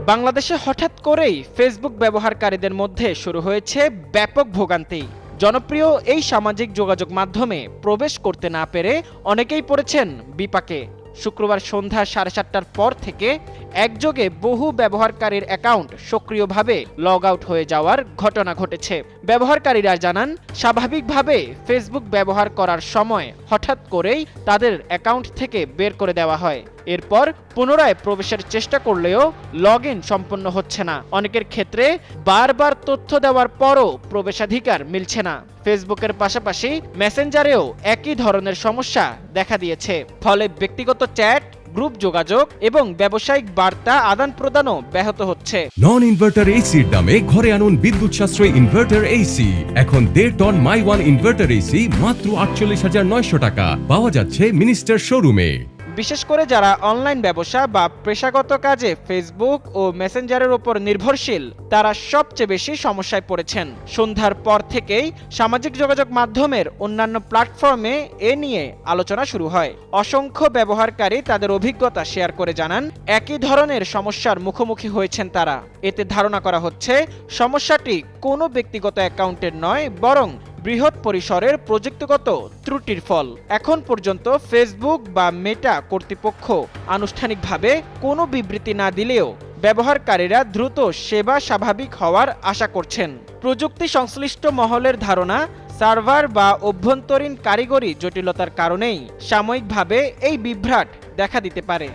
বাংলাদেশে হঠাৎ করেই ফেসবুক ব্যবহারকারীদের মধ্যে শুরু হয়েছে ব্যাপক ভোগান্তি। জনপ্রিয় এই সামাজিক যোগাযোগ মাধ্যমে প্রবেশ করতে না পেরে অনেকেই পড়েছেন বিপাকে। শুক্রবার সন্ধ্যা 7:30টার পর থেকে একযোগে বহু ব্যবহারকারীর অ্যাকাউন্ট সক্রিয়ভাবে লগ আউট হয়ে যাওয়ার ঘটনা ঘটেছে। ব্যবহারকারীরা জানান, স্বাভাবিকভাবে ফেসবুক ব্যবহার করার সময় হঠাৎ করেই তাদের অ্যাকাউন্ট থেকে বের করে দেওয়া হয়। এরপর পুনরায় প্রবেশের চেষ্টা করলেও লগ ইন সম্পন্ন হচ্ছে না। অনেকের ক্ষেত্রে বারবার তথ্য দেওয়ার পরও প্রবেশাধিকার মিলছে না। ফেসবুকের পাশাপাশি মেসেঞ্জারেও একই ধরনের সমস্যা দেখা দিয়েছে। ফলে ব্যক্তিগত চ্যাট, গ্রুপ যোগাযোগ এবং ব্যবসায়িক বার্তা আদান প্রদানও ব্যাহত হচ্ছে। নন ইনভার্টার এসির দামে ঘরে আনুন বিদ্যুৎ সাশ্রয়ী ইনভার্টার এসি। এখন 1.5 ton my one inverter AC মাত্র 48,900 টাকা পাওয়া যাচ্ছে মিনিস্টার শোরুমে। বিশেষ করে যারা অনলাইন ব্যবসা বা পেশাগত কাজে ফেসবুক ও মেসেঞ্জারের উপর নির্ভরশীল, তারা সবচেয়ে বেশি সমস্যায় পড়েছেন। সন্ধ্যার পর থেকেই সামাজিক যোগাযোগ মাধ্যমের অন্যান্য প্ল্যাটফর্মে এ নিয়ে আলোচনা শুরু হয়। অসংখ্য ব্যবহারকারী তাদের অভিজ্ঞতা শেয়ার করে জানান, একই ধরনের সমস্যার মুখোমুখি হয়েছেন তারা। এতে ধারণা করা হচ্ছে সমস্যাটি কোনো ব্যক্তিগত অ্যাকাউন্টের নয়, বরং বৃহৎ পরিসরের প্রযুক্তিগত ত্রুটির ফল। এখন পর্যন্ত ফেসবুক বা মেটা কর্তৃপক্ষ আনুষ্ঠানিকভাবে কোনো বিবৃতি না দিলেও ব্যবহারকারীরা দ্রুত সেবা স্বাভাবিক হওয়ার আশা করছেন। প্রযুক্তি সংশ্লিষ্ট মহলের ধারণা, সার্ভার বা অভ্যন্তরীণ কারিগরি জটিলতার কারণেই সাময়িকভাবে এই বিভ্রাট দেখা দিতে পারে।